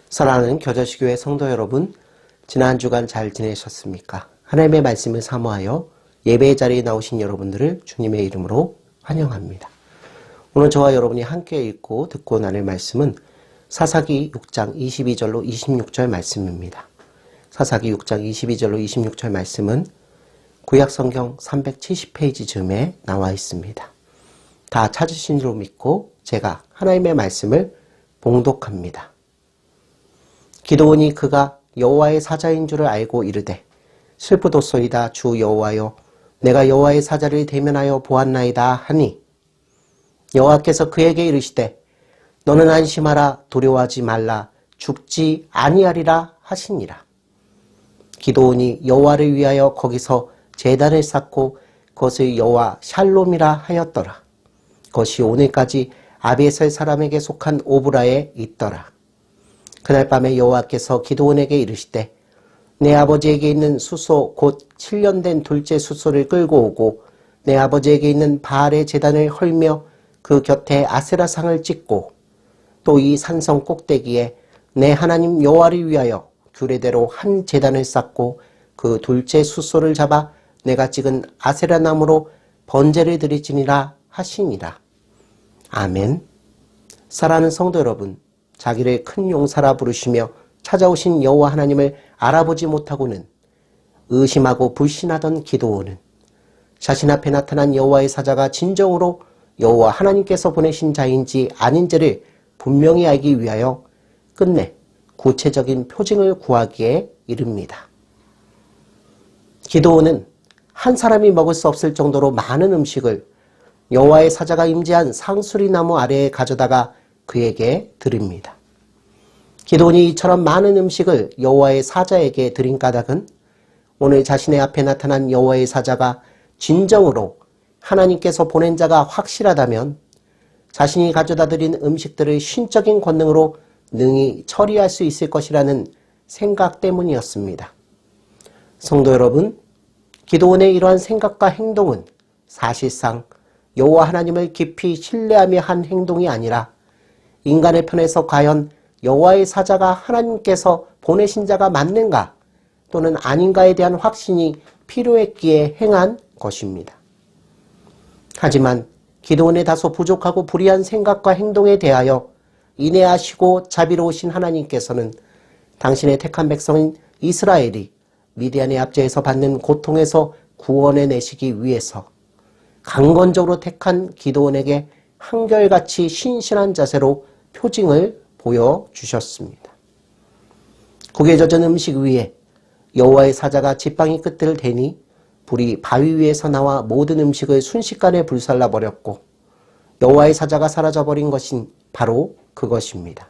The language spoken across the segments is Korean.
사랑하는 겨자씨교회 성도 여러분, 지난 주간 잘 지내셨습니까? 하나님의 말씀을 사모하여 예배의 자리에 나오신 여러분들을 주님의 이름으로 환영합니다. 오늘 저와 여러분이 함께 읽고 듣고 나눌 말씀은 사사기 6장 22절로 26절 말씀입니다. 사사기 6장 22절로 26절 말씀은 구약성경 370페이지 쯤에 나와 있습니다. 다 찾으신 줄 믿고 제가 하나님의 말씀을 봉독합니다. 기드온이 그가 여호와의 사자인 줄을 알고 이르되 슬프도소이다 주 여호와여 내가 여호와의 사자를 대면하여 보았나이다 하니 여호와께서 그에게 이르시되 너는 안심하라 두려워하지 말라 죽지 아니하리라 하시니라. 기드온이 여호와를 위하여 거기서 제단을 쌓고 그것을 여호와 샬롬이라 하였더라. 그것이 오늘까지 아비에셀 사람에게 속한 오브라에 있더라. 그날 밤에 여호와께서 기드온에게 이르시되 내 아버지에게 있는 숫소 곧 7년 된 둘째 숫소를 끌고 오고 내 아버지에게 있는 바알의 제단을 헐며 그 곁에 아세라상을 찍고 또 이 산성 꼭대기에 내 하나님 여호와를 위하여 규례대로 한 제단을 쌓고 그 둘째 숫소를 잡아 내가 찍은 아세라 나무로 번제를 드리지니라 하시니라. 아멘. 사랑하는 성도 여러분, 자기를 큰 용사라 부르시며 찾아오신 여호와 하나님을 알아보지 못하고는 의심하고 불신하던 기드온은 자신 앞에 나타난 여호와의 사자가 진정으로 여호와 하나님께서 보내신 자인지 아닌지를 분명히 알기 위하여 끝내 구체적인 표징을 구하기에 이릅니다. 기드온은 한 사람이 먹을 수 없을 정도로 많은 음식을 여호와의 사자가 임재한 상수리 나무 아래에 가져다가 그에게 드립니다. 기드온이 이처럼 많은 음식을 여호와의 사자에게 드린 까닭은 오늘 자신의 앞에 나타난 여호와의 사자가 진정으로 하나님께서 보낸 자가 확실하다면 자신이 가져다 드린 음식들을 신적인 권능으로 능히 처리할 수 있을 것이라는 생각 때문이었습니다. 성도 여러분, 기드온의 이러한 생각과 행동은 사실상 여호와 하나님을 깊이 신뢰하며 한 행동이 아니라 인간의 편에서 과연 여호와의 사자가 하나님께서 보내신 자가 맞는가 또는 아닌가에 대한 확신이 필요했기에 행한 것입니다. 하지만 기드온의 다소 부족하고 불의한 생각과 행동에 대하여 인내하시고 자비로우신 하나님께서는 당신의 택한 백성인 이스라엘이 미디안의 압제에서 받는 고통에서 구원해내시기 위해서 강건적으로 택한 기드온에게 한결같이 신실한 자세로 표징을 보여주셨습니다. 국에 젖은 음식 위에 여호와의 사자가 지팡이 끝을 대니 불이 바위 위에서 나와 모든 음식을 순식간에 불살라 버렸고 여호와의 사자가 사라져버린 것이 바로 그것입니다.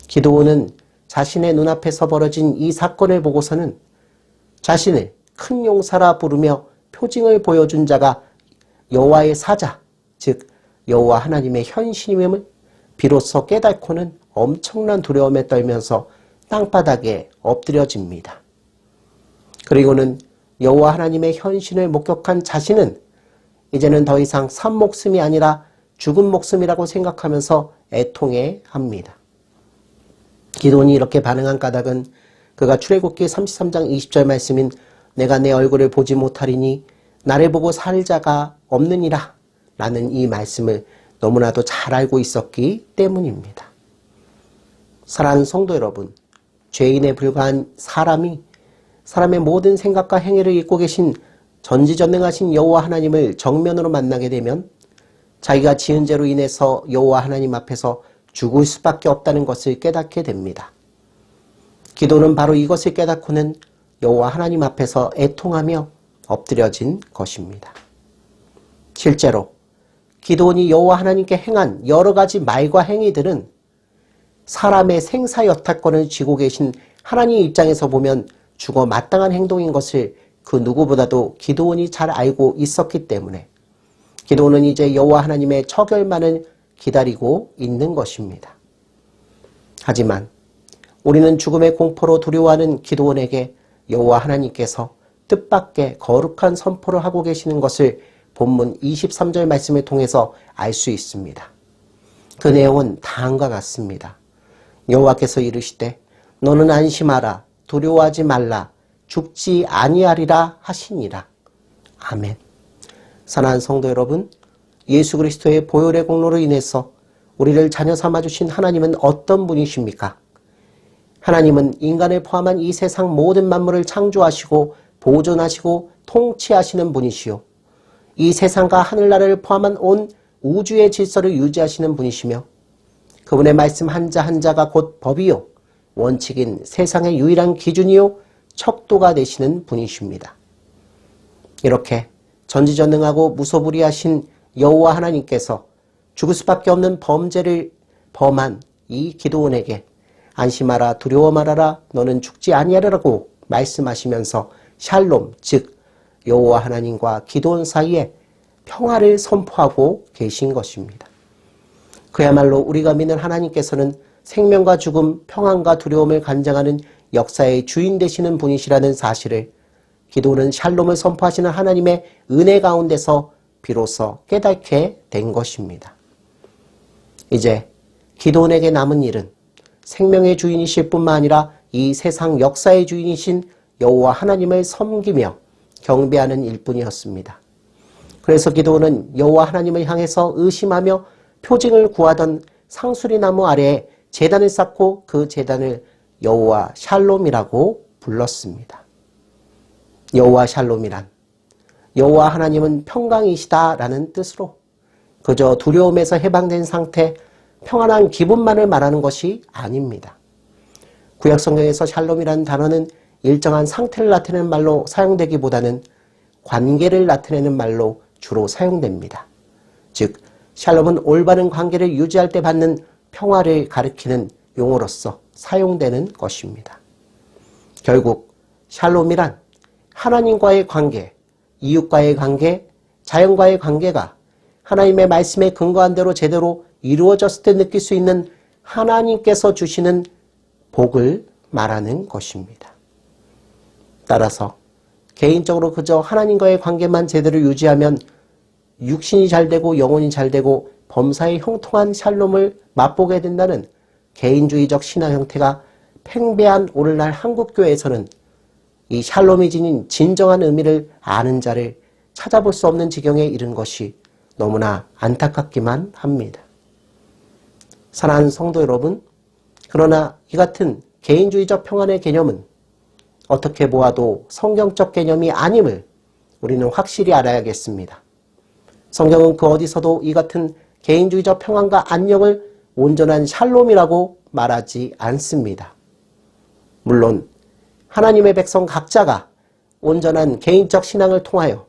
기드온은 자신의 눈앞에서 벌어진 이 사건을 보고서는 자신을 큰 용사라 부르며 표징을 보여준 자가 여호와의 사자, 즉 여호와 하나님의 현신임을 비로소 깨닫고는 엄청난 두려움에 떨면서 땅바닥에 엎드려집니다. 그리고는 여호와 하나님의 현신을 목격한 자신은 이제는 더 이상 산 목숨이 아니라 죽은 목숨이라고 생각하면서 애통해 합니다. 기드온이 이렇게 반응한 까닭은 그가 출애굽기 33장 20절 말씀인 내가 내 얼굴을 보지 못하리니 나를 보고 살 자가 없느니라 라는 이 말씀을 너무나도 잘 알고 있었기 때문입니다. 사랑하는 성도 여러분, 죄인에 불과한 사람이 사람의 모든 생각과 행위를 읽고 계신 전지전능하신 여호와 하나님을 정면으로 만나게 되면 자기가 지은 죄로 인해서 여호와 하나님 앞에서 죽을 수밖에 없다는 것을 깨닫게 됩니다. 기도는 바로 이것을 깨닫고는 여호와 하나님 앞에서 애통하며 엎드려진 것입니다. 실제로 기드온이 여호와 하나님께 행한 여러 가지 말과 행위들은 사람의 생사여탈권을 쥐고 계신 하나님 입장에서 보면 죽어 마땅한 행동인 것을 그 누구보다도 기드온이 잘 알고 있었기 때문에 기드온은 이제 여호와 하나님의 처결만을 기다리고 있는 것입니다. 하지만 우리는 죽음의 공포로 두려워하는 기드온에게 여호와 하나님께서 뜻밖의 거룩한 선포를 하고 계시는 것을 본문 23절 말씀을 통해서 알 수 있습니다. 그 내용은 다음과 같습니다. 여호와께서 이르시되 너는 안심하라 두려워하지 말라 죽지 아니하리라 하시니라. 아멘. 사랑하는 성도 여러분, 예수 그리스도의 보혈의 공로로 인해서 우리를 자녀 삼아주신 하나님은 어떤 분이십니까? 하나님은 인간을 포함한 이 세상 모든 만물을 창조하시고 보존하시고 통치하시는 분이시요, 이 세상과 하늘나라를 포함한 온 우주의 질서를 유지하시는 분이시며, 그분의 말씀 한자 한자가 곧 법이요 원칙인 세상의 유일한 기준이요 척도가 되시는 분이십니다. 이렇게 전지전능하고 무소불위하신 여호와 하나님께서 죽을 수밖에 없는 범죄를 범한 이 기드온에게 안심하라 두려워 말아라 너는 죽지 아니하리라고 말씀하시면서 샬롬, 즉 여호와 하나님과 기드온 사이에 평화를 선포하고 계신 것입니다. 그야말로 우리가 믿는 하나님께서는 생명과 죽음, 평안과 두려움을 간장하는 역사의 주인 되시는 분이시라는 사실을 기드온은 샬롬을 선포하시는 하나님의 은혜 가운데서 비로소 깨닫게 된 것입니다. 이제 기드온에게 남은 일은 생명의 주인이실 뿐만 아니라 이 세상 역사의 주인이신 여호와 하나님을 섬기며 경배하는 일뿐이었습니다. 그래서 기드온은 여호와 하나님을 향해서 의심하며 표징을 구하던 상수리나무 아래에 제단을 쌓고 그 제단을 여호와 샬롬이라고 불렀습니다. 여호와 샬롬이란 여호와 하나님은 평강이시다라는 뜻으로 그저 두려움에서 해방된 상태, 평안한 기분만을 말하는 것이 아닙니다. 구약 성경에서 샬롬이라는 단어는 일정한 상태를 나타내는 말로 사용되기보다는 관계를 나타내는 말로 주로 사용됩니다. 즉 샬롬은 올바른 관계를 유지할 때 받는 평화를 가리키는 용어로서 사용되는 것입니다. 결국 샬롬이란 하나님과의 관계, 이웃과의 관계, 자연과의 관계가 하나님의 말씀에 근거한 대로 제대로 이루어졌을 때 느낄 수 있는 하나님께서 주시는 복을 말하는 것입니다. 따라서 개인적으로 그저 하나님과의 관계만 제대로 유지하면 육신이 잘되고 영혼이 잘되고 범사에 형통한 샬롬을 맛보게 된다는 개인주의적 신앙 형태가 팽배한 오늘날 한국교회에서는 이 샬롬이 지닌 진정한 의미를 아는 자를 찾아볼 수 없는 지경에 이른 것이 너무나 안타깝기만 합니다. 사랑하는 성도 여러분, 그러나 이 같은 개인주의적 평안의 개념은 어떻게 보아도 성경적 개념이 아님을 우리는 확실히 알아야겠습니다. 성경은 그 어디서도 이 같은 개인주의적 평안과 안녕을 온전한 샬롬이라고 말하지 않습니다. 물론 하나님의 백성 각자가 온전한 개인적 신앙을 통하여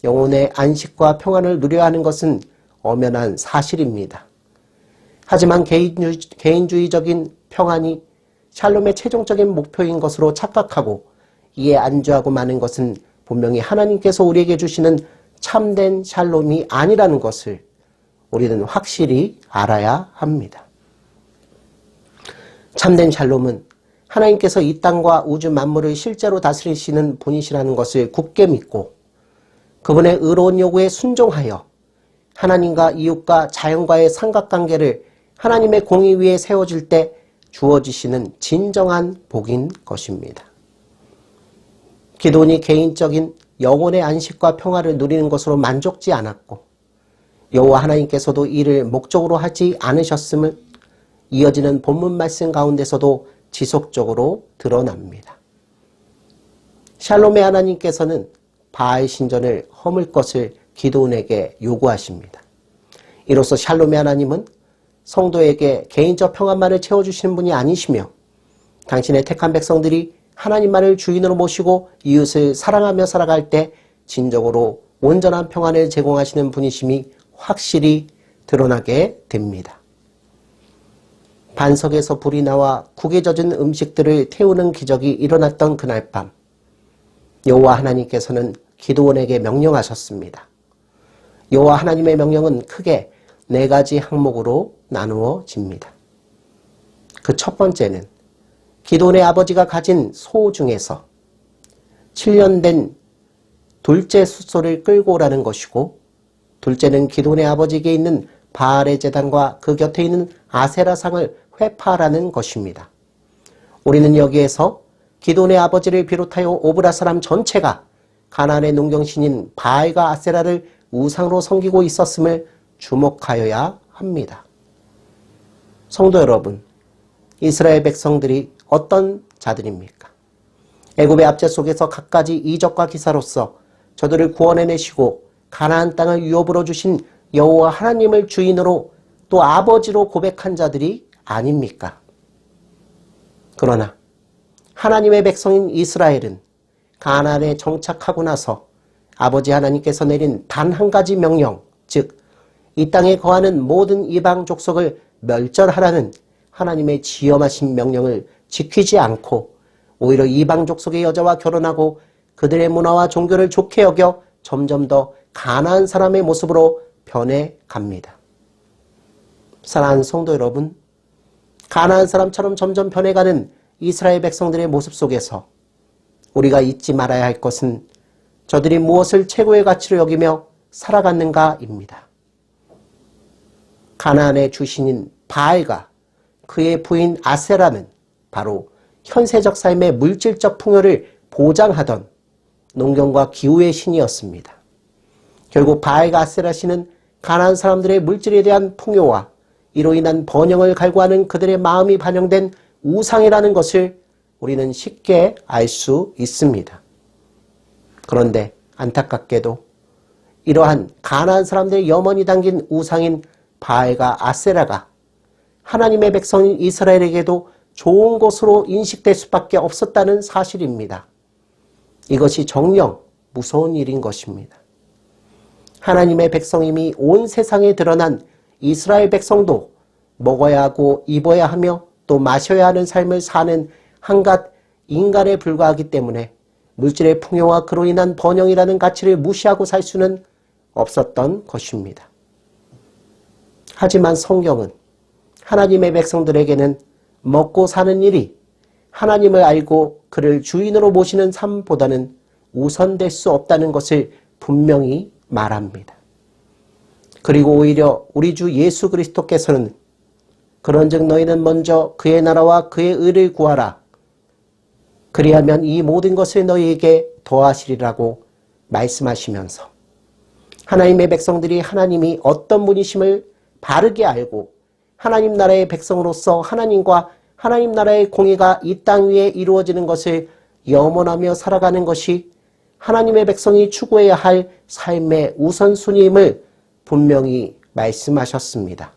영혼의 안식과 평안을 누려야 하는 것은 엄연한 사실입니다. 하지만 개인주의적인 평안이 샬롬의 최종적인 목표인 것으로 착각하고 이에 안주하고 마는 것은 분명히 하나님께서 우리에게 주시는 참된 샬롬이 아니라는 것을 우리는 확실히 알아야 합니다. 참된 샬롬은 하나님께서 이 땅과 우주 만물을 실제로 다스리시는 분이시라는 것을 굳게 믿고 그분의 의로운 요구에 순종하여 하나님과 이웃과 자연과의 삼각관계를 하나님의 공의 위에 세워질 때 주어지시는 진정한 복인 것입니다. 기드온이 개인적인 영혼의 안식과 평화를 누리는 것으로 만족지 않았고 여호와 하나님께서도 이를 목적으로 하지 않으셨음을 이어지는 본문 말씀 가운데서도 지속적으로 드러납니다. 샬롬의 하나님께서는 바알 신전을 허물 것을 기드온에게 요구하십니다. 이로써 샬롬의 하나님은 성도에게 개인적 평안만을 채워주시는 분이 아니시며 당신의 택한 백성들이 하나님만을 주인으로 모시고 이웃을 사랑하며 살아갈 때 진정으로 온전한 평안을 제공하시는 분이심이 확실히 드러나게 됩니다. 반석에서 불이 나와 국에 젖은 음식들을 태우는 기적이 일어났던 그날 밤 여호와 하나님께서는 기드온에게 명령하셨습니다. 여호와 하나님의 명령은 크게 4가지 항목으로 나누어집니다. 그 첫 번째는 기드온의 아버지가 가진 소 중에서 7년 된 둘째 숫소를 끌고 오라는 것이고, 둘째는 기드온의 아버지에게 있는 바알의 제단과 그 곁에 있는 아세라상을 회파라는 것입니다. 우리는 여기에서 기돈의 아버지를 비롯하여 오브라 사람 전체가 가나안의 농경신인 바알과 아세라를 우상으로 섬기고 있었음을 주목하여야 합니다. 성도 여러분, 이스라엘 백성들이 어떤 자들입니까? 애굽의 압제 속에서 갖가지 이적과 기사로서 저들을 구원해내시고 가나안 땅을 유업으로 주신 여호와 하나님을 주인으로 또 아버지로 고백한 자들이 아닙니까? 그러나 하나님의 백성인 이스라엘은 가나안에 정착하고 나서 아버지 하나님께서 내린 단 한 가지 명령, 즉 이 땅에 거하는 모든 이방 족속을 멸절하라는 하나님의 지엄하신 명령을 지키지 않고 오히려 이방 족속의 여자와 결혼하고 그들의 문화와 종교를 좋게 여겨 점점 더 가나안 사람의 모습으로 변해갑니다. 사랑하는 성도 여러분, 가나안 사람처럼 점점 변해가는 이스라엘 백성들의 모습 속에서 우리가 잊지 말아야 할 것은 저들이 무엇을 최고의 가치로 여기며 살아갔는가입니다. 가나안의 주신인 바알과 그의 부인 아세라는 바로 현세적 삶의 물질적 풍요를 보장하던 농경과 기후의 신이었습니다. 결국 바알과 아세라 신은 가나안 사람들의 물질에 대한 풍요와 이로 인한 번영을 갈구하는 그들의 마음이 반영된 우상이라는 것을 우리는 쉽게 알 수 있습니다. 그런데 안타깝게도 이러한 가나안 사람들의 염원이 담긴 우상인 바알과 아세라가 하나님의 백성인 이스라엘에게도 좋은 것으로 인식될 수밖에 없었다는 사실입니다. 이것이 정녕 무서운 일인 것입니다. 하나님의 백성임이 온 세상에 드러난 이스라엘 백성도 먹어야 하고 입어야 하며 또 마셔야 하는 삶을 사는 한갓 인간에 불과하기 때문에 물질의 풍요와 그로 인한 번영이라는 가치를 무시하고 살 수는 없었던 것입니다. 하지만 성경은 하나님의 백성들에게는 먹고 사는 일이 하나님을 알고 그를 주인으로 모시는 삶보다는 우선될 수 없다는 것을 분명히 말합니다. 그리고 오히려 우리 주 예수 그리스도께서는 그런즉 너희는 먼저 그의 나라와 그의 의를 구하라. 그리하면 이 모든 것을 너희에게 더하시리라고 말씀하시면서 하나님의 백성들이 하나님이 어떤 분이심을 바르게 알고 하나님 나라의 백성으로서 하나님과 하나님 나라의 공의가 이 땅 위에 이루어지는 것을 염원하며 살아가는 것이 하나님의 백성이 추구해야 할 삶의 우선순위임을 분명히 말씀하셨습니다.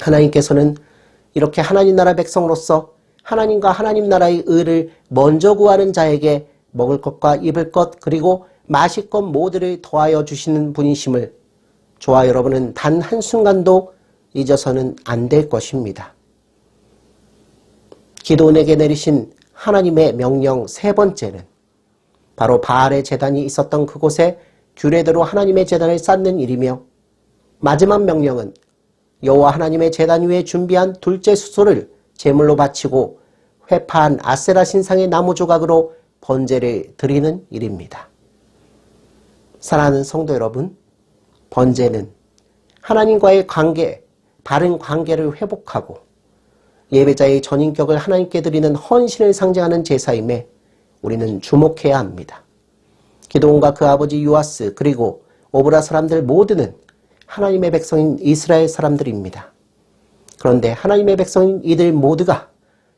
하나님께서는 이렇게 하나님 나라 백성으로서 하나님과 하나님 나라의 의를 먼저 구하는 자에게 먹을 것과 입을 것 그리고 마실 것 모두를 더하여 주시는 분이심을 저와 여러분은 단 한순간도 잊어서는 안 될 것입니다. 기도원에게 내리신 하나님의 명령 세 번째는 바로 바알의 제단이 있었던 그곳에 규례대로 하나님의 제단을 쌓는 일이며 마지막 명령은 여호와 하나님의 제단 위에 준비한 둘째 수소를 제물로 바치고 회파한 아세라 신상의 나무 조각으로 번제를 드리는 일입니다. 사랑하는 성도 여러분, 번제는 하나님과의 관계, 바른 관계를 회복하고 예배자의 전인격을 하나님께 드리는 헌신을 상징하는 제사임에 우리는 주목해야 합니다. 기드온과 그 아버지 요아스 그리고 오브라 사람들 모두는 하나님의 백성인 이스라엘 사람들입니다. 그런데 하나님의 백성인 이들 모두가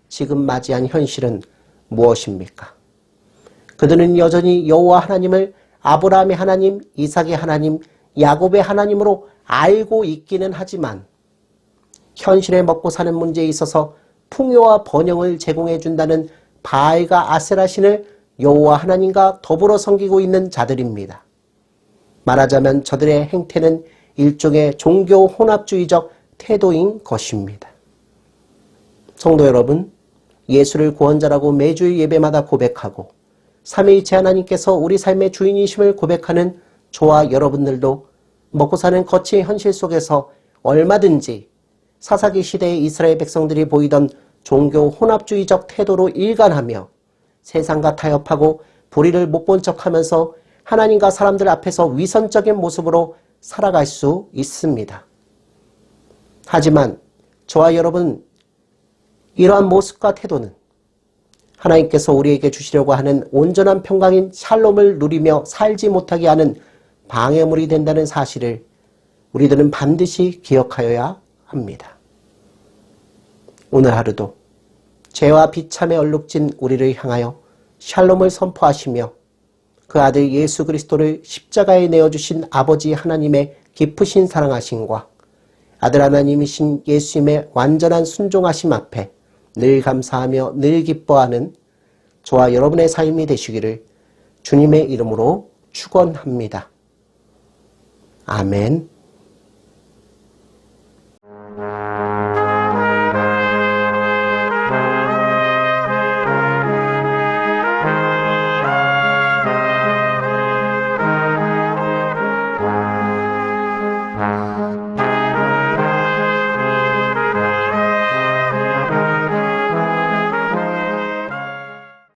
지금 맞이한 현실은 무엇입니까? 그들은 여전히 여호와 하나님을 아브라함의 하나님, 이삭의 하나님, 야곱의 하나님으로 알고 있기는 하지만 현실에 먹고 사는 문제에 있어서 풍요와 번영을 제공해 준다는 바알과 아세라 신을 여호와 하나님과 더불어 섬기고 있는 자들입니다. 말하자면 저들의 행태는 일종의 종교 혼합주의적 태도인 것입니다. 성도 여러분, 예수를 구원자라고 매주 예배마다 고백하고 삼위일체 하나님께서 우리 삶의 주인이심을 고백하는 저와 여러분들도 먹고 사는 거친 현실 속에서 얼마든지 사사기 시대의 이스라엘 백성들이 보이던 종교 혼합주의적 태도로 일관하며 세상과 타협하고 불의를 못 본 척하면서 하나님과 사람들 앞에서 위선적인 모습으로 살아갈 수 있습니다. 하지만 저와 여러분 이러한 모습과 태도는 하나님께서 우리에게 주시려고 하는 온전한 평강인 샬롬을 누리며 살지 못하게 하는 방해물이 된다는 사실을 우리들은 반드시 기억하여야 합니다. 오늘 하루도 죄와 비참에 얼룩진 우리를 향하여 샬롬을 선포하시며 그 아들 예수 그리스도를 십자가에 내어주신 아버지 하나님의 깊으신 사랑하심과 아들 하나님이신 예수님의 완전한 순종하심 앞에 늘 감사하며 늘 기뻐하는 저와 여러분의 삶이 되시기를 주님의 이름으로 축원합니다. 아멘.